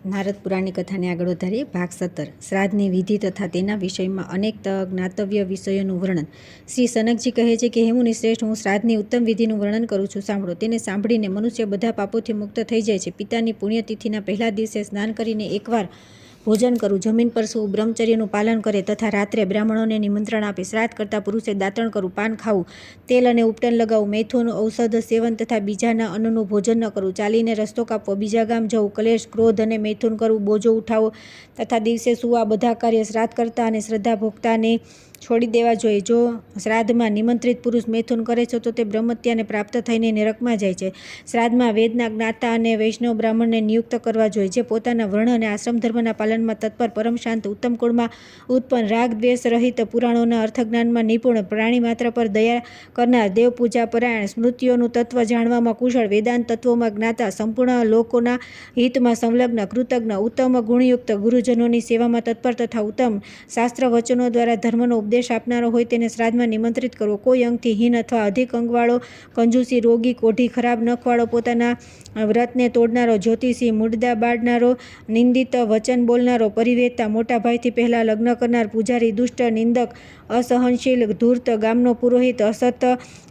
નારદ પુરાણની કથાને આગળ વધારીએ. ભાગ 17. શ્રાદ્ધની વિધિ તથા તેના વિષયમાં અનેક જ્ઞાતવ્ય વિષયોનું વર્ણન. શ્રી સનકજી કહે છે કે હે મુનિ શ્રેષ્ઠ, હું શ્રાદ્ધની ઉત્તમ વિધિનું વર્ણન કરું છું, સાંભળો. તેને સાંભળીને મનુષ્ય બધા પાપોથી મુક્ત થઈ જાય છે. પિતાની પુણ્યતિથિના પહેલા દિવસે સ્નાન કરીને એકવાર ભોજન કરવું, જમીન પર સૂવું, બ્રહ્મચર્યનું પાલન કરે તથા રાત્રે બ્રાહ્મણોને નિમંત્રણ આપે. શ્રાદ્ધ કરતા પુરુષે દાંતણ કરવું, પાન ખાવું, તેલ અને ઉપટન લગાવવું, મૈથુન ઔષધ સેવન તથા બીજાના અન્નનું ભોજન ન કરવું, ચાલીને રસ્તો કાપવો, બીજા ગામ જવું, કલેશ, ક્રોધ અને મૈથુન કરવું, બોજો ઉઠાવો તથા દિવસે સૂવા, બધા કાર્ય શ્રાદ્ધ કરતા અને શ્રદ્ધા ભોગતાને છોડી દેવા જોઈએ. જો શ્રાદ્ધમાં નિમંત્રિત પુરુષ મૈથુન કરે છે તો તે બ્રહ્મત્યાને પ્રાપ્ત થઈને નરકમાં જાય છે. શ્રાદ્ધમાં વેદના જ્ઞાતા અને વૈષ્ણવ બ્રાહ્મણને નિયુક્ત કરવા જોઈએ, જે પોતાના વર્ણ અને આશ્રમ ધર્મના પાલનમાં તત્પર, પરમ શાંત, ઉત્તમ કુળમાં ઉત્પન્ન, રાગ દ્વેષ રહિત, પુરાણોના અર્થજ્ઞાનમાં નિપુણ, પ્રાણી માત્ર પર દયા કરનાર, દેવ પૂજા પરાયણ, સ્મૃતિઓનું તત્વ જાણવામાં કુશળ, વેદાંત તત્વોમાં જ્ઞાતા, સંપૂર્ણ લોકોના હિતમાં સંલગ્ન, કૃતજ્ઞ, ઉત્તમ ગુણયુક્ત, ગુરુજનોની સેવામાં તત્પર તથા ઉત્તમ શાસ્ત્ર વચનો દ્વારા ધર્મનો ઉપદેશ આપનારો હોય તેને શ્રાદ્ધમાં નિમંત્રિત કરવો. કોઈ અંગથી હીન અથવા અધિક અંગવાળો, કંજૂસી, રોગી, કોઢી, ખરાબ નખવાળો, પોતાના વ્રતને તોડનારો, જ્યોતિષી, મુડદા બાળનારો, નિંદિત વચન બોલનારો, પરિવેતા, મોટા ભાઈથી પહેલા લગ્ન કરનાર, પૂજારી, દુષ્ટ, નિંદક, અસહનશીલ, ધૂર્ત, ગામનો પુરોહિત, અસત,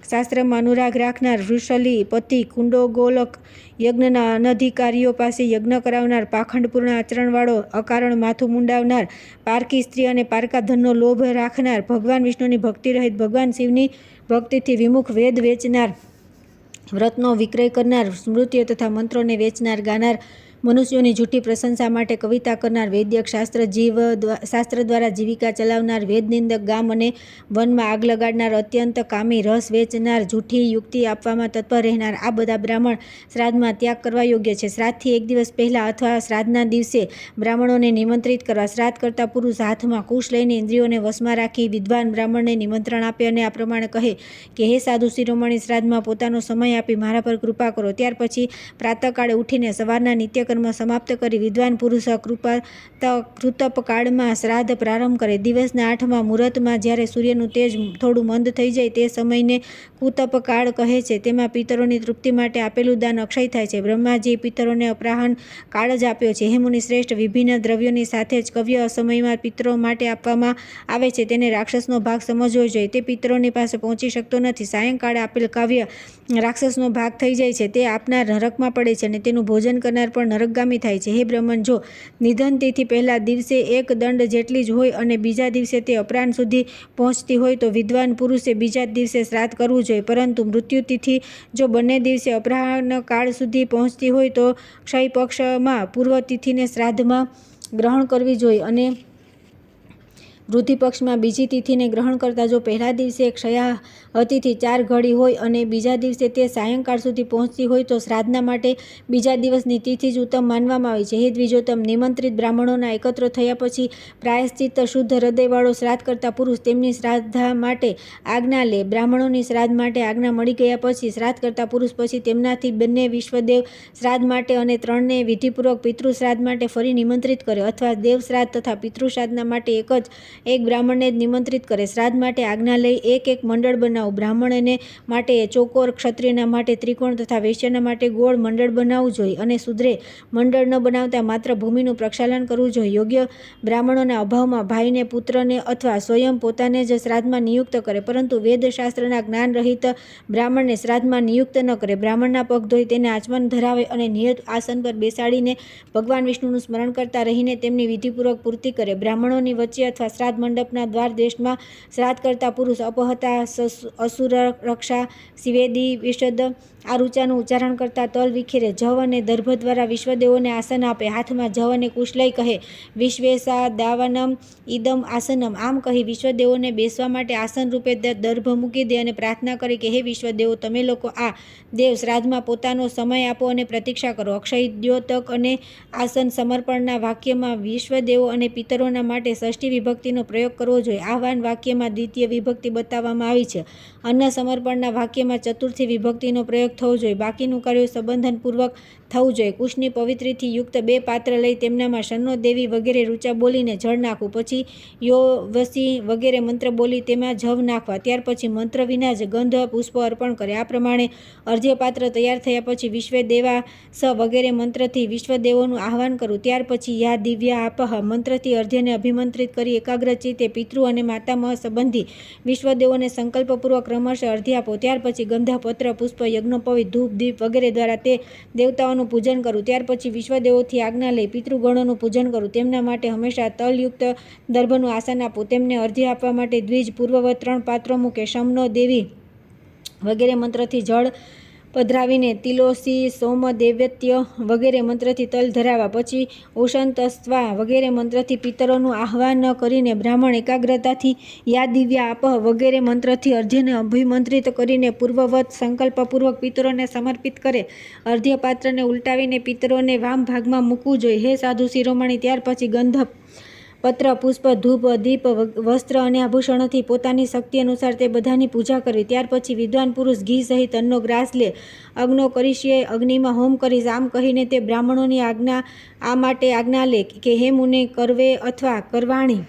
શાસ્ત્રમાં અનુરાગ રાખનાર, વૃષલી, પતિ, કુંડોગોલક, યજ્ઞના અનધિકારીઓ પાસે યજ્ઞ કરાવનાર, પાખંડપૂર્ણ આચરણવાળો, અકારણ માથું મુંડાવનાર, પારકી સ્ત્રી અને પારકા ધનનો લોભ રાખનાર, ભગવાન વિષ્ણુની ભક્તિ રહિત, ભગવાન શિવની ભક્તિથી વિમુખ, વેદ વેચનાર, વ્રતનો વિક્રય કરનાર, સ્મૃતિઓ તથા મંત્રોને વેચનાર, ગાનાર, મનુષ્યોની જૂઠી પ્રશંસા માટે કવિતા કરનાર, વૈદ્યક શાસ્ત્ર દ્વારા જીવિકા ચલાવનાર, વેદનિંદક, ગામ અને વનમાં આગ લગાડનાર, અત્યંત કામી, રસ વેચનાર, જૂઠી યુક્તિ આપવામાં તત્પર રહેનાર, આ બધા બ્રાહ્મણ શ્રાદ્ધમાં ત્યાગ કરવા યોગ્ય છે. શ્રાદ્ધથી એક દિવસ પહેલાં અથવા શ્રાદ્ધના દિવસે બ્રાહ્મણોને નિમંત્રિત કરવા. શ્રાદ્ધ કરતા પુરુષ હાથમાં કુશ લઈને ઇન્દ્રિયોને વશમાં રાખી વિદ્વાન બ્રાહ્મણને નિમંત્રણ આપે અને આ પ્રમાણે કહે કે હે સાધુ શિરોમણી, શ્રાદ્ધમાં પોતાનો સમય આપી મારા પર કૃપા કરો. ત્યાર પછી પ્રાતઃકાળે ઉઠીને સવારના નિત્ય કર્મ સમાપ્ત કરી વિદ્વાન પુરુષ કૃતપ કાળમાં શ્રાદ્ધ પ્રારંભ કરે. દિવસના 8મા મુહૂર્તમાં જ્યારે સૂર્યનું તેજ થોડું મંદ થઈ જાય તે સમયને કુતપ કાળ કહે છે. તેમાં પિતરોની તૃપ્તિ માટે આપેલું દાન અક્ષય થાય છે. બ્રહ્માજી પિતરોને અપરાહન કાળ જ આપ્યો છે. હે મુનિ શ્રેષ્ઠ, વિભિન્ન દ્રવ્યોની સાથે જ કવ્ય અસમયમાં પિતરો માટે આપવામાં આવે છે તેને રાક્ષસનો ભાગ સમજવો જોઈએ. તે પિતરોની પાસે પહોંચી શકતો નથી. સાયંકાળે આપેલ કાવ્ય રાક્ષસનો ભાગ થઈ જાય છે. તે આપનાર નરકમાં પડે છે અને તેનું ભોજન કરનાર પણ નરકગામી થાય છે. હે બ્રહ્મન, જો નિધન તિથિ પહેલા દિવસે એક દંડ જેટલી જ હોય અને બીજા દિવસે તે અપરાહ્ન સુધી પહોંચતી હોય તો વિદ્વાન પુરુષે બીજા જ દિવસે શ્રાદ્ધ કરવું જોઈએ. પરંતુ મૃત્યુ તિથિ જો બંને દિવસે અપરાહ્ન કાળ સુધી પહોંચતી હોય તો ક્ષય પક્ષમાં પૂર્વ તિથિને શ્રાદ્ધમાં ગ્રહણ કરવી જોઈએ અને વૃદ્ધિ પક્ષમાં બીજી તિથિને ગ્રહણ કરતા. જો પહેલા દિવસે ક્ષયાતિથિ 4 ઘડી હોય અને બીજા દિવસે તે સાયંકાળ સુધી પહોંચતી હોય તો શ્રાદ્ધના માટે બીજા દિવસની તિથિ જ ઉત્તમ માનવામાં આવે છે. હે દ્વિજોત્તમ, નિમંત્રિત બ્રાહ્મણોના એકત્ર થયા પછી પ્રાયશ્ચિત્ત શુદ્ધ હૃદયવાળો શ્રાદ્ધ કરતા પુરુષ તેમની શ્રાદ્ધા માટે આજ્ઞા લે. બ્રાહ્મણોની શ્રાદ્ધ માટે આજ્ઞા મળી ગયા પછી શ્રાદ્ધ કરતા પુરુષ પછી તેમનાથી 2 વિશ્વદેવ શ્રાદ્ધ માટે અને 3ને વિધિપૂર્વક પિતૃ શ્રાદ્ધ માટે ફરી નિમંત્રિત કરે, અથવા દેવ શ્રાદ્ધ તથા પિતૃ શ્રાદ્ધના માટે એક બ્રાહ્મણને જ નિમંત્રિત કરે. શ્રાદ્ધ માટે આજ્ઞા લઈ એક મંડળ બનાવવું. બ્રાહ્મણને માટે ચોકોર, ક્ષત્રિયના માટે ત્રિકોણ તથા વૈશ્યના માટે ગોળ મંડળ બનાવવું જોઈએ અને શૂદ્રે મંડળ ન બનાવતા માત્ર ભૂમિનું પ્રક્ષાલન કરવું જોઈએ. યોગ્ય બ્રાહ્મણોના અભાવમાં ભાઈને, પુત્રને અથવા સ્વયં પોતાને જ શ્રાદ્ધમાં નિયુક્ત કરે, પરંતુ વેદશાસ્ત્રના જ્ઞાન રહિત બ્રાહ્મણને શ્રાદ્ધમાં નિયુક્ત ન કરે. બ્રાહ્મણના પગ ધોઈ તેને આચમન ધરાવે અને નિયત આસન પર બેસાડીને ભગવાન વિષ્ણુનું સ્મરણ કરતા રહીને તેમની વિધિપૂર્વક પૂર્તિ કરે. બ્રાહ્મણોની વચ્ચે અથવા શ્રાદ્ધ મંડપના દ્વાર દેશમાં શ્રાદ્ધ કરતા પુરુષ અપહતા, અસુર રક્ષા, સિવેદી, વિશદ આ ઋચાનું ઉચ્ચારણ કરતા તલ વિખેરે, જવ અને દર્ભ દ્વારા વિશ્વદેવોને આસન આપે. હાથમાં જવ અને કુશ લઈ કહે વિશ્વેશા દાવનમ ઇદમ આસનમ. આમ કહી વિશ્વદેવોને બેસવા માટે આસન રૂપે દર્ભ મૂકી દે અને પ્રાર્થના કરે કે હે વિશ્વદેવો, તમે લોકો આ દેવ શ્રાદ્ધમાં પોતાનો સમય આપો અને પ્રતીક્ષા કરો. અક્ષય દ્યોતક અને આસન સમર્પણના વાક્યમાં વિશ્વદેવો અને પિતરોના માટે ષષ્ઠી વિભક્તિનો પ્રયોગ કરવો જોઈએ. આહ્વાન વાક્યમાં દ્વિતીય વિભક્તિ બતાવવામાં આવી છે. અન્ન સમર્પણના વાક્યમાં ચતુર્થી વિભક્તિનો પ્રયોગ લાયક થવું જોઈએ. બાકીનું કાર્ય સંબંધનપૂર્વક થવું જોઈએ. કુશની પવિત્રીથી યુક્ત 2 પાત્ર લઈ તેમનામાં શન્નો દેવી વગેરે રૂચા બોલીને જળ નાખવું. પછી યો-વસી વગેરે મંત્ર બોલી તેમાં જવ નાખવા. ત્યાર પછી મંત્ર વિના જ ગંધ પુષ્પ અર્પણ કરે. આ પ્રમાણે અર્ધ્યપાત્ર તૈયાર થયા પછી વિશ્વદેવા સ વગેરે મંત્રથી વિશ્વદેવોનું આહ્વાન કરવું. ત્યાર પછી યા દિવ્યા આપહ મંત્રથી અર્ધ્યને અભિમંત્રિત કરી એકાગ્ર ચિત્તે પિતૃ અને માતામહ સંબંધી વિશ્વદેવોને સંકલ્પપૂર્વક ક્રમશઃ અર્ધ્ય આપો. ત્યાર પછી ગંધ પત્ર પુષ્પ યજ્ઞોપવિત ધૂપ દીપ વગેરે દ્વારા તે દેવતાઓનું પૂજન કરવું. ત્યાર પછી વિશ્વદેવોથી આજ્ઞા લઈ પિતૃગણોનું પૂજન કરવું. તેમના માટે હંમેશા તલયુક્ત દર્ભનું આસન આપવું. તેમને અર્ધ્ય આપવા માટે દ્વિજ પૂર્વવત 3 પાત્રો મૂકે. શમનો દેવી વગેરે મંત્રથી જળ પધરાવીને તિલોસી સોમ દૈવત્ય વગેરે મંત્રથી તલ ધરાવવા. પછી ઓશંતસ્વા વગેરે મંત્રથી પિતરોનું આહ્વાન કરીને બ્રાહ્મણ એકાગ્રતાથી યા દિવ્યા આપહ વગેરે મંત્રથી અર્ધ્યને અભિમંત્રિત કરીને પૂર્વવત સંકલ્પપૂર્વક પિતરોને સમર્પિત કરે. અર્ધ્ય પાત્રને ઉલટાવીને પિતરોને વામ ભાગમાં મૂકવું જોઈએ. હે સાધુ શિરોમણી, ત્યાર પછી ગંધ પત્ર પુષ્પ ધૂપ દીપ વસ્ત્ર અને આભૂષણોથી પોતાની શક્તિ અનુસાર તે બધાની પૂજા કરવી. ત્યાર પછી વિદ્વાન પુરુષ ઘી સહિત અન્નનો ગ્રાસ લે. અગ્નો કરીશ્યે, અગ્નિમાં હોમ કરીશ. આમ કહીને તે બ્રાહ્મણોની આ માટે આજ્ઞા લે કે હે મુને કરવે અથવા કરવાણી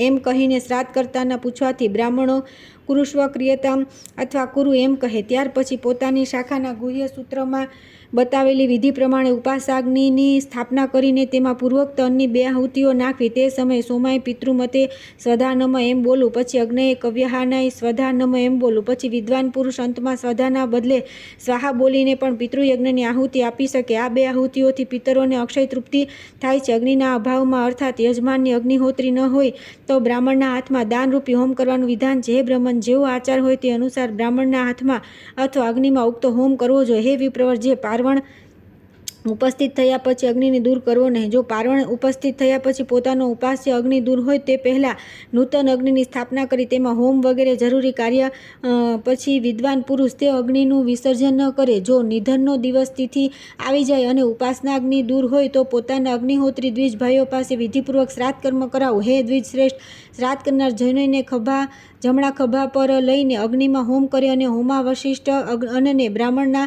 એમ કહીને શ્રાદ્ધ કરતાના પૂછવાથી બ્રાહ્મણો કુરુષ્વ ક્રિયતામ અથવા કુરુ એમ કહે. ત્યાર પછી પોતાની શાખાના ગુહ્ય સૂત્રમાં બતાવેલી વિધિ પ્રમાણે ઉપાસાગ્નિની સ્થાપના કરીને તેમાં પૂર્વોક્ત અન્નની 2 આહુતિઓ નાખવી. તે સમયે સોમાય પિતૃમતે સ્વધા નમ એમ બોલવું. પછી અગ્નયે કવ્યહાનાય સ્વધા નમ એમ બોલવું. પછી વિદ્વાન પુરુષ અંતમાં સ્વધાના બદલે સ્વાહા બોલીને પણ પિતૃયજ્ઞની આહુતિ આપી શકે. આ 2 આહુતિઓથી પિતરોને અક્ષય તૃપ્તિ થાય છે. અગ્નિના અભાવમાં અર્થાત યજમાનની અગ્નિહોત્રી ન હોય તો બ્રાહ્મણના હાથમાં દાનરૂપી હોમ કરવાનું વિધાન છે. હે બ્રહ્મન, જેવો આચાર હોય તે અનુસાર બ્રાહ્મણના હાથમાં અથવા અગ્નિમાં ઉક્ત હોમ કરવો જોઈએ. હે વિપ્રવર, જે પાર્વણ ઉપસ્થિત થયા પછી અગ્નિને દૂર કરવો નહીં. જો પાર્વણ ઉપસ્થિત થયા પછી પોતાનો ઉપાસ્ય અગ્નિ દૂર હોય તે પહેલાં નૂતન અગ્નિની સ્થાપના કરી તેમાં હોમ વગેરે જરૂરી કાર્ય પછી વિદ્વાન પુરુષ તે અગ્નિનું વિસર્જન ન કરે. જો નિધનનો દિવસ તિથિ આવી જાય અને ઉપાસના અગ્નિ દૂર હોય તો પોતાના અગ્નિહોત્રી દ્વિજ ભાઈઓ પાસે વિધિપૂર્વક શ્રાદ્ધ કર્મ કરાવવું. હે દ્વિજ શ્રેષ્ઠ, શ્રાદ્ધ કરનાર જૈનોને જમણા ખભા પર લઈને અગ્નિમાં હોમ કરે અને હોમાવશિષ્ટ અન્નને બ્રાહ્મણના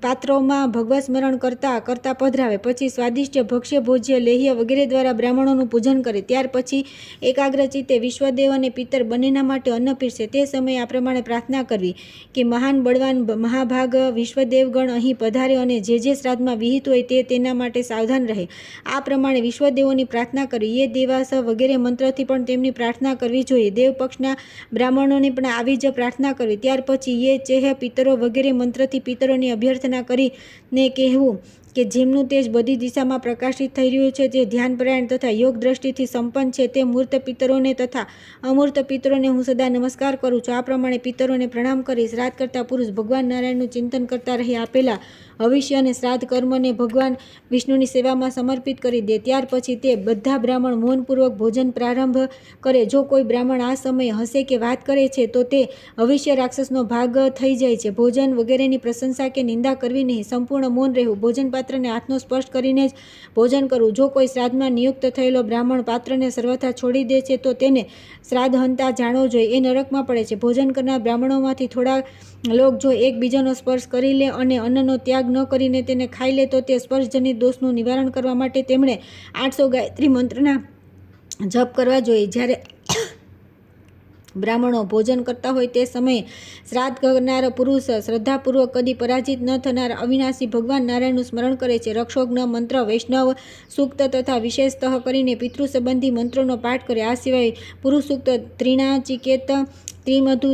પાત્રોમાં ભગવત સ્મરણ કરતા પધરાવે. પછી સ્વાદિષ્ટ ભક્ષ્ય ભોજ્ય લેહ્ય વગેરે દ્વારા બ્રાહ્મણોનું પૂજન કરે. ત્યાર પછી એકાગ્ર ચિત્તે વિશ્વદેવ અને પિતર બંનેના માટે અન્ન પીરસે. તે સમયે આ પ્રમાણે પ્રાર્થના કરવી કે મહાન બળવાન મહાભાગ વિશ્વદેવગણ અહીં પધારે અને જે શ્રાદ્ધમાં વિહિત હોય તે તેના માટે સાવધાન રહે. આ પ્રમાણે વિશ્વદેવોની પ્રાર્થના કરવી. એ દેવાસ વગેરે મંત્રથી પણ તેમની પ્રાર્થના કરવી જોઈએ. દેવ પક્ષના બ્રાહ્મણોની પણ આવી જ પ્રાર્થના કરવી. ત્યાર પછી એ ચેહ પિતરો વગેરે મંત્રથી પિતરોની અભ્યર્થના કરીને કહેવું કે જેમનું તેજ બધી દિશામાં પ્રકાશિત થઈ રહ્યું છે, જે ધ્યાનપરાયણ તથા યોગ દ્રષ્ટિથી સંપન્ન છે, તે મૂર્ત પિતરોને તથા અમૂર્ત પિતરોને હું સદા નમસ્કાર કરું છું. આ પ્રમાણે પિતરોને પ્રણામ કરી શ્રાદ્ધ કરતા પુરુષ ભગવાન નારાયણનું ચિંતન કરતા રહી આપેલા હવિષ્ય અને શ્રાદ્ધ કર્મને ભગવાન વિષ્ણુની સેવામાં સમર્પિત કરી દે. ત્યાર પછી તે બધા બ્રાહ્મણ મૌનપૂર્વક ભોજન પ્રારંભ કરે. જો કોઈ બ્રાહ્મણ આ સમયે હસે કે વાત કરે છે તો તે હવિષ્ય રાક્ષસનો ભાગ થઈ જાય છે. ભોજન વગેરેની પ્રશંસા કે નિંદા કરવી નહીં. સંપૂર્ણ મૌન રહેવું. ભોજન પાત્રને હાથનો સ્પર્શ કરીને જ ભોજન કરવું. જો કોઈ શ્રાદ્ધમાં નિયુક્ત થયેલો બ્રાહ્મણ પાત્રને સર્વથા છોડી દે છે તો તેને શ્રાદ્ધહંતા જાણવો જોઈએ. એ નરકમાં પડે છે. ભોજન કરનાર બ્રાહ્મણોમાંથી થોડા લોક જો એકબીજાનો સ્પર્શ કરી લે અને અન્નનો ત્યાગ ન કરીને તેને ખાઈ લે તો તે સ્પર્શજનિત દોષનું નિવારણ કરવા માટે તેમણે 800 ગાયત્રી મંત્રના જપ કરવા જોઈએ. જ્યારે બ્રાહ્મણો ભોજન કરતા હોય તે સમયે શ્રાદ્ધ કરનાર પુરુષ શ્રદ્ધાપૂર્વક કદી પરાજિત ન થનાર અવિનાશી ભગવાન નારાયણનું સ્મરણ કરે છે. રક્ષોઘ્ન મંત્ર, વૈષ્ણવ સૂક્ત તથા વિશેષતઃ કરીને પિતૃ સંબંધી મંત્રોનો પાઠ કરે. આ સિવાય પુરુષ સૂક્ત, ત્રિણાચિકેત, ત્રિમધુ,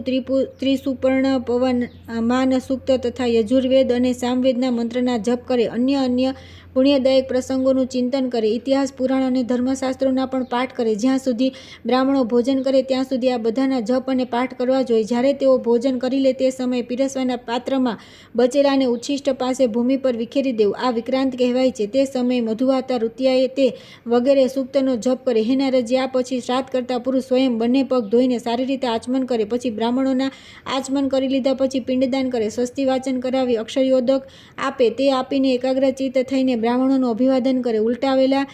ત્રિસુપર્ણ, પવનમાન સૂક્ત તથા યજુર્વેદ અને સામવેદના મંત્રના જપ કરે. અન્ય પુણ્યદાયક પ્રસંગોનું ચિંતન કરે. ઇતિહાસ, પુરાણ અને ધર્મશાસ્ત્રોના પણ પાઠ કરે. જ્યાં સુધી બ્રાહ્મણો ભોજન કરે ત્યાં સુધી આ બધાના જપ અને પાઠ કરવા જોઈએ. જ્યારે તેઓ ભોજન કરી લે તે સમયે પીરસવાના પાત્રમાં બચેલાને ઉચ્છિષ્ટ પાસે ભૂમિ પર વિખેરી દેવું. આ વિક્રાંત કહેવાય છે. તે સમયે મધુવાતા, ઋત્યાએ તે વગેરે સૂક્તનો જપ કરે. હે નારદજી, આ પછી શ્રાદ્ધ કરતા પુરુષ સ્વયં બંને પગ ધોઈને સારી રીતે આચમન કરે. પછી બ્રાહ્મણોના આચમન કરી લીધા પછી પિંડદાન કરે. સ્વસ્તિ વાચન કરાવી અક્ષયોદક આપે. તે આપીને એકાગ્રચિત્ત થઈને બ્રાહ્મણોનું અભિવાદન કરે, ઉલટાવેલા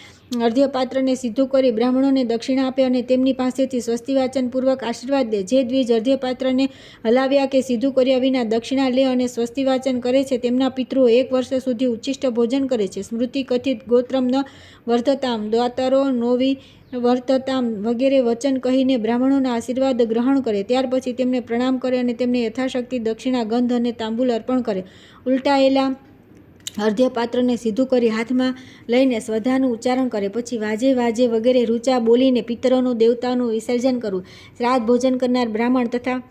અર્ધ્યપાત્રને સીધું કરી બ્રાહ્મણોને દક્ષિણા આપે અને તેમની પાસેથી સ્વસ્તિવાચનપૂર્વક આશીર્વાદ લે. જે દ્વિજ અર્ધ્યપાત્રને હલાવ્યા કે સીધું કર્યા વિના દક્ષિણા લે અને સ્વસ્તિવાચન કરે છે તેમના પિતૃઓ 1 વર્ષ સુધી ઉચ્છિષ્ટ ભોજન કરે છે. સ્મૃતિ કથિત ગોત્રમ ન વર્ધતામ, દ્વાતરો નોવિ વર્તતામ વગેરે વચન કહીને બ્રાહ્મણોના આશીર્વાદ ગ્રહણ કરે. ત્યાર પછી તેમને પ્રણામ કરે અને તેમને યથાશક્તિ દક્ષિણા, ગંધ અને તાંબુલ અર્પણ કરે. ઉલટાયેલા અર્ધ્યપાત્રને સીધું કરી હાથમાં લઈને સ્વધાનું ઉચ્ચારણ કરે. પછી વાજે વાજે વગેરે રૂચા બોલીને પિતરોનું દેવતાઓનું વિસર્જન કરવું. શ્રાદ્ધ ભોજન કરનાર બ્રાહ્મણ તથા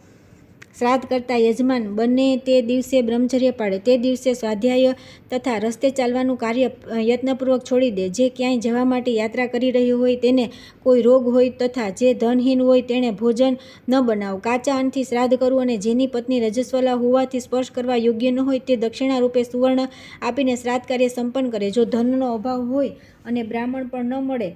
શ્રાદ્ધ કરતા યજમાન બંને તે દિવસે બ્રહ્મચર્ય પાળે. તે દિવસે સ્વાધ્યાય તથા રસ્તે ચાલવાનું કાર્ય યત્નપૂર્વક છોડી દે. જે ક્યાંય જવા માટે યાત્રા કરી રહ્યો હોય, તેને કોઈ રોગ હોય તથા જે ધનહીન હોય તેણે ભોજન ન બનાવવું. કાચા અન્નથી શ્રાદ્ધ કરવું અને જેની પત્ની રજસ્વલા હોવાથી સ્પર્શ કરવા યોગ્ય ન હોય તે દક્ષિણા રૂપે સુવર્ણ આપીને શ્રાદ્ધ કાર્ય સંપન્ન કરે. જો ધનનો અભાવ હોય અને બ્રાહ્મણ પણ ન મળે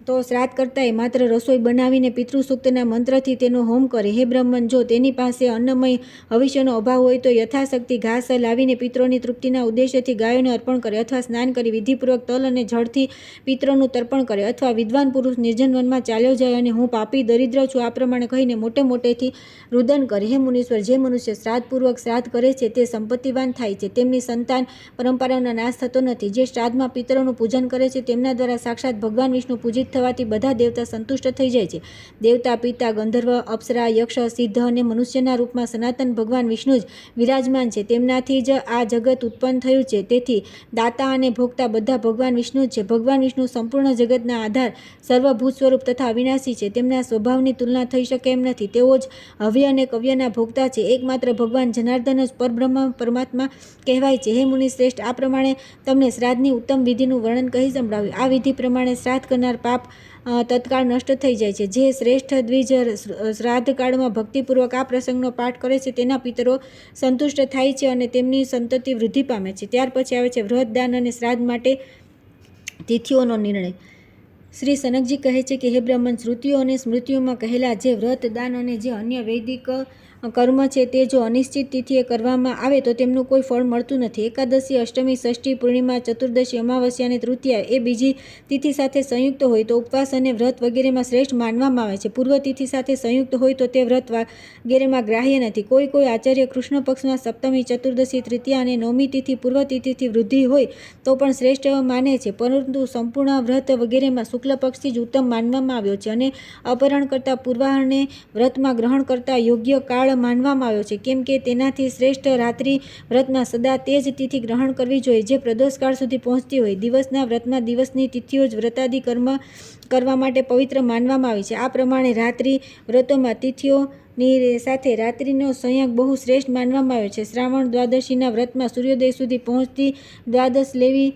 તો શ્રાદ્ધ કરતાએ માત્ર રસોઈ બનાવીને પિતૃસૂક્તના મંત્રથી તેનો હોમ કરે. હે બ્રાહ્મણ, જો તેની પાસે અન્નમય હવિષ્યનો અભાવ હોય તો યથાશક્તિ ઘાસ લાવીને પિતરોની તૃપ્તિના ઉદ્દેશ્યથી ગાયોને અર્પણ કરે, અથવા સ્નાન કરી વિધિપૂર્વક તલ અને જળથી પિતરોનું તર્પણ કરે, અથવા વિદ્વાન પુરુષ નિર્જન વનમાં ચાલ્યો જાય અને હું પાપી દરિદ્ર છું આ પ્રમાણે કહીને મોટે મોટેથી રુદન કરે. હે મુનીશ્વર, જે મનુષ્ય શ્રાદ્ધપૂર્વક શ્રાદ્ધ કરે છે તે સંપત્તિવાન થાય છે, તેમની સંતાન પરંપરાઓનો નાશ થતો નથી. જે શ્રાદ્ધમાં પિતરોનું પૂજન કરે છે તેમના દ્વારા સાક્ષાત ભગવાન વિષ્ણુ પૂજિત થવાથી બધા દેવતા સંતુષ્ટ થઈ જાય છે. દેવતા, પિતા, ગંધર્વ, અપ્સરા, યક્ષ, સિદ્ધ અને મનુષ્યના રૂપમાં સનાતન ભગવાન વિષ્ણુ જ વિરાજમાન છે. તેમનાથી જ આ જગત ઉત્પન્ન થયું છે. તેથી દાતા અને ભોગતા બધા ભગવાન વિષ્ણુ જ છે. ભગવાન વિષ્ણુ સંપૂર્ણ જગતના આધાર, સર્વભૂત સ્વરૂપ તથા અવિનાશી છે. તેમના સ્વભાવની તુલના થઈ શકે એમ નથી. તેઓ જ હવ્ય અને કવ્યના ભોગતા છે. એકમાત્ર ભગવાન જનાર્દન જ પરબ્રહ્મ પરમાત્મા કહેવાય છે. હે મુનિ શ્રેષ્ઠ, આ પ્રમાણે તમને શ્રાદ્ધની ઉત્તમ વિધિનું વર્ણન કહી સંભળાવ્યું. આ વિધિ પ્રમાણે શ્રાદ્ધ કરનાર પાપ તત્કાળ નષ્ટ થઈ જાય છે. જે શ્રેષ્ઠ દ્વિજ શ્રાદ્ધકાળમાં ભક્તિપૂર્વક આ પ્રસંગનો પાઠ કરે છે તેના પિતરો સંતુષ્ટ થાય છે અને તેમની સંતતિ વૃદ્ધિ પામે છે. ત્યાર પછી આવે છે વ્રત, દાન અને શ્રાદ્ધ માટે તિથિઓનો નિર્ણય. શ્રી સનકજી કહે છે કે હે બ્રાહ્મણ, શ્રુતિઓ અને સ્મૃતિઓમાં કહેલા જે વ્રત, દાન અને જે અન્ય વૈદિક કર્મ છે તે જો અનિશ્ચિત તિથિએ કરવામાં આવે તો તેમનું કોઈ ફળ મળતું નથી. એકાદશી, અષ્ટમી, ષષ્ઠી, પૂર્ણિમા, ચતુર્દશી, અમાવસ્યા અને તૃતીયા એ બીજી તિથિ સાથે સંયુક્ત હોય તો ઉપવાસ અને વ્રત વગેરેમાં શ્રેષ્ઠ માનવામાં આવે છે. પૂર્વ તિથિ સાથે સંયુક્ત હોય તો તે વ્રત વગેરેમાં ગ્રાહ્ય નથી. કોઈ કોઈ આચાર્ય કૃષ્ણ પક્ષમાં સપ્તમી, ચતુર્દશી, તૃતીયા અને નવમી તિથિ પૂર્વ તિથિથી વૃદ્ધિ હોય તો પણ શ્રેષ્ઠ માને છે, પરંતુ સંપૂર્ણ વ્રત વગેરેમાં શુક્લ પક્ષથી જ ઉત્તમ માનવામાં આવ્યો છે અને અપહરણ કરતા પૂર્વાહને વ્રતમાં ગ્રહણ કરતા યોગ્ય કાળ માનવામાં આવ્યો છે, કેમ કે તેનાથી શ્રેષ્ઠ રાત્રિ વ્રતમાં સદા તે જ તિથિ ગ્રહણ કરવી જોઈએ જે પ્રદોષકાળ સુધી પહોંચતી હોય. દિવસના વ્રતમાં દિવસની તિથિઓ જ વ્રતાદિ કર્મ કરવા માટે પવિત્ર માનવામાં આવી છે. આ પ્રમાણે રાત્રિ વ્રતોમાં તિથિઓની સાથે રાત્રિનો સંયોગ બહુ શ્રેષ્ઠ માનવામાં આવ્યો છે. શ્રાવણ દ્વાદશીના વ્રતમાં સૂર્યોદય સુધી પહોંચતી દ્વાદશ લેવી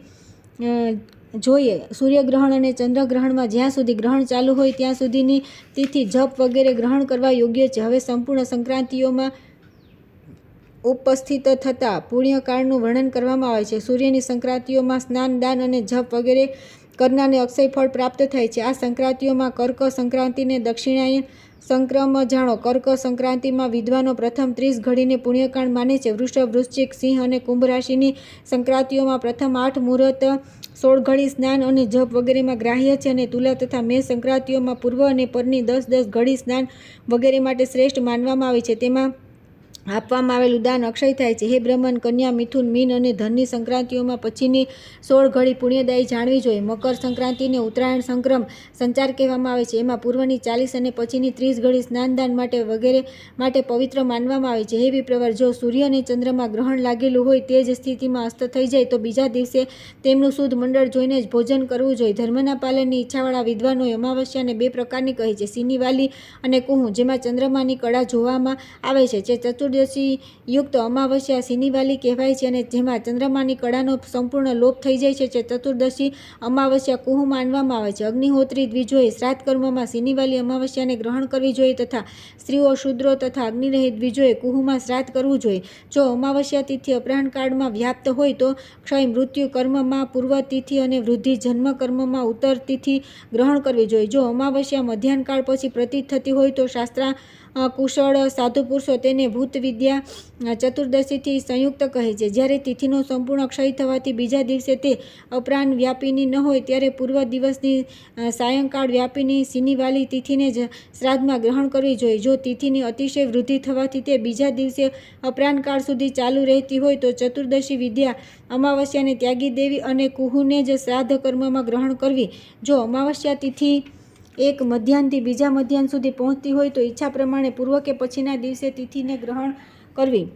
જોઈએ. સૂર્યગ્રહણ અને ચંદ્રગ્રહણમાં જ્યાં સુધી ગ્રહણ ચાલુ હોય ત્યાં સુધીની તિથિ, જપ વગેરે ગ્રહણ કરવા યોગ્ય છે. હવે સંપૂર્ણ સંક્રાંતિઓમાં ઉપસ્થિત થતા પુણ્યકાળનું વર્ણન કરવામાં આવે છે. સૂર્યની સંક્રાંતિઓમાં સ્નાન, દાન અને જપ વગેરે કરનારને અક્ષય ફળ પ્રાપ્ત થાય છે. આ સંક્રાંતિઓમાં કર્ક સંક્રાંતિને દક્ષિણાયન સંક્રમ જાણો. કર્ક સંક્રાંતિમાં વિદ્વાનો પ્રથમ 30 ઘડીને પુણ્યકાળ માને છે. વૃષભ, વૃશ્ચિક, સિંહ અને કુંભ રાશિની સંક્રાંતિઓમાં પ્રથમ 8 મુહૂર્ત, 16 ઘડી સ્નાન અને જપ વગેરેમાં ગ્રાહ્ય છે અને તુલા તથા મેષ સંક્રાંતિઓમાં પૂર્વ અને પરની 10-10 ઘડી સ્નાન વગેરે માટે શ્રેષ્ઠ માનવામાં આવે છે. તેમાં આપવામાં આવેલું દાન અક્ષય થાય છે. હે બ્રહ્મન, કન્યા, મિથુન, મીન અને ધનની સંક્રાંતિઓમાં પછીની 16 ઘડી પુણ્યદાયી જાણવી જોઈએ. મકર સંક્રાંતિને ઉત્તરાયણ સંક્રમ સંચાર કહેવામાં આવે છે. એમાં પૂર્વની 40 અને પછીની 30 ઘડી સ્નાન, દાન માટે વગેરે માટે પવિત્ર માનવામાં આવે છે. હે વિપ્રવર, જો સૂર્ય અને ચંદ્રમાં ગ્રહણ લાગેલું હોય તે જ સ્થિતિમાં અસ્ત થઈ જાય તો બીજા દિવસે તેમનું શુદ્ધ મંડળ જોઈને જ ભોજન કરવું જોઈએ. ધર્મના પાલનની ઈચ્છાવાળા વિદ્વાનોએ અમાવસ્યાને 2 પ્રકારની કહી છે: સિનિવાલી અને કુહુ, જેમાં ચંદ્રમાની કળા જોવામાં આવે છે. જે ચતુર્દશી યુક્ત અમાવસ્યા સિનિવાલી કહેવાય છે અને જેમાં ચંદ્રમાની કળાનો સંપૂર્ણ લોપ થઈ જાય છે તે ચતુર્દશી અમાવસ્યા કુહુ માનવામાં આવે છે. અગ્નિહોત્રી દ્વિજોએ શ્રાદ્ધ કર્મમાં સિનિવાલી અમાવસ્યાને ગ્રહણ કરવી જોઈએ તથા સ્ત્રીઓ, શૂદ્રો તથા અગ્નિરહિત દ્વિજોએ કુહુમાં શ્રાદ્ધ કરવું જોઈએ. જો અમાવસ્યા તિથિ અપરાહ્ન કાળમાં વ્યાપ્ત હોય તો ક્ષય, મૃત્યુ કર્મમાં પૂર્વ તિથિ અને વૃદ્ધિ જન્મ કર્મમાં ઉત્તર તિથિ ગ્રહણ કરવી જોઈએ. જો અમાવસ્યા મધ્યાહન કાળ પછી પ્રતીત થતી હોય તો શાસ્ત્રા કુશળ સાધુ પુરુષો તેને ભૂત વિદ્યા ચતુર્દશીથી સંયુક્ત કહે છે. જ્યારે તિથિનો સંપૂર્ણ ક્ષય થવાથી બીજા દિવસે તે અપરાહ્ન વ્યાપિની ન હોય ત્યારે પૂર્વ દિવસની સાયંકાળ વ્યાપિની સિનિવાલી તિથિને જ શ્રાદ્ધમાં ગ્રહણ કરવી જોઈએ. જો તિથિની અતિશય વૃદ્ધિ થવાથી તે બીજા દિવસે અપરાહ્નકાળ સુધી ચાલુ રહેતી હોય તો ચતુર્દશી વિદ્યા અમાવસ્યાને ત્યાગી દેવી અને કુહુને જ શ્રાદ્ધ કર્મમાં ગ્રહણ કરવી. જો અમાવસ્યા તિથિ એક મધ્યાહનથી બીજા મધ્યાહન સુધી પહોંચતી હોય તો ઈચ્છા પ્રમાણે પૂર્વ કે પછીના દિવસે તિથિને ગ્રહણ કરવી.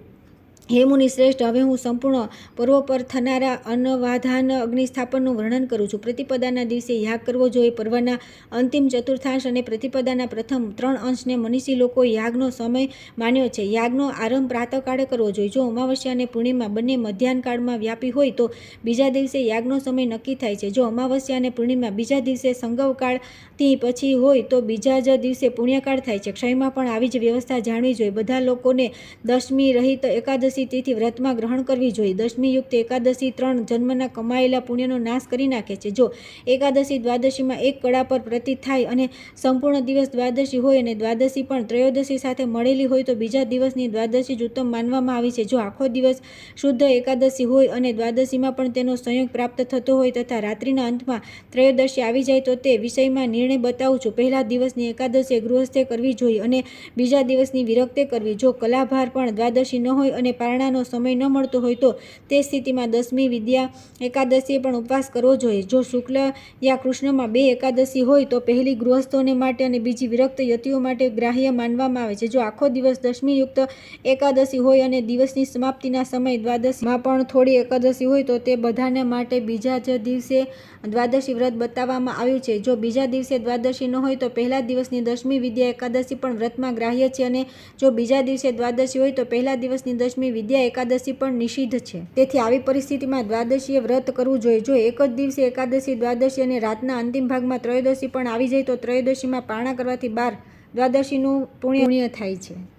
હે મુનિ શ્રેષ્ઠ, હવે હું સંપૂર્ણ પર્વો પર થનારા અન્નવાધાન અગ્નિસ્થાપનનું વર્ણન કરું છું. પ્રતિપદાના દિવસે યાગ કરવો જોઈએ. પર્વના અંતિમ ચતુર્થાંશ અને પ્રતિપદાના પ્રથમ 3 અંશને મનીષી લોકોએ યાગનો સમય માન્યો છે. યાગનો આરંભ પ્રાતઃકાળે કરવો જોઈએ. જો અમાવસ્યા અને પૂર્ણિમા બંને મધ્યાહન કાળમાં વ્યાપી હોય તો બીજા દિવસે યાગનો સમય નક્કી થાય છે. જો અમાવસ્યા અને પૂર્ણિમા બીજા દિવસે સંગવકાળથી પછી હોય તો બીજા જ દિવસે પુણ્યકાળ થાય છે. ક્ષયમાં પણ આવી જ વ્યવસ્થા જાણવી જોઈએ. બધા લોકોને દશમી રહિત એકાદશી તિથિ વ્રતમાં ગ્રહણ કરવી જોઈએ. દશમીયુક્ત એકાદશી 3 જન્મના કમાયેલા પુણ્યનો નાશ કરી નાખે છે. જો એકાદશી દ્વાદશીમાં એક કળા પર પ્રતીત થાય અને સંપૂર્ણ દિવસ દ્વાદશી હોય અને દ્વાદશી પણ ત્રયોદશી સાથે મળેલી હોય તો બીજા દિવસની દ્વાદશી જ ઉત્તમ માનવામાં આવી છે. જો આખો દિવસ શુદ્ધ એકાદશી હોય અને દ્વાદશીમાં પણ તેનો સંયોગ પ્રાપ્ત થતો હોય તથા રાત્રિના અંતમાં ત્રયોદશી આવી જાય તો તે વિષયમાં નિર્ણય બતાવું છું. પહેલા દિવસની એકાદશી ગૃહસ્થે કરવી જોઈએ અને બીજા દિવસની વિરક્તે કરવી. જો કલાભાર પણ દ્વાદશી ન હોય અને પારણાનો સમય ન મળતો હોય તો તે સ્થિતિમાં દશમી વિદ્યા એકાદશીએ પણ ઉપવાસ કરવો જોઈએ. જો શુક્લ યા કૃષ્ણમાં 2 એકાદશી હોય તો પહેલી ગૃહસ્થોને માટે અને બીજી વિરક્ત યતિઓ માટે ગ્રાહ્ય માનવામાં આવે છે. જો આખો દિવસ દશમીયુક્ત એકાદશી હોય અને દિવસની સમાપ્તિના સમય દ્વાદશીમાં પણ થોડી એકાદશી હોય તો તે બધાને માટે બીજા જ દિવસે દ્વાદશી વ્રત બતાવવામાં આવ્યું છે. જો બીજા દિવસે દ્વાદશી ન હોય તો પહેલા દિવસની દશમી વિદ્યા એકાદશી પણ વ્રતમાં ગ્રાહ્ય છે અને જો બીજા દિવસે દ્વાદશી હોય તો પહેલા દિવસની દશમી વિદ્યા એકાદશી પણ નિષિદ્ધ છે. તેથી આવી પરિસ્થિતિમાં દ્વાદશીએ વ્રત કરવું જોઈએ. જો એક જ દિવસે એકાદશી, દ્વાદશી અને રાતના અંતિમ ભાગમાં ત્રયોદશી પણ આવી જાય તો ત્રયોદશીમાં પારણા કરવાથી 12 દ્વાદશીનું પુણ્ય થાય છે.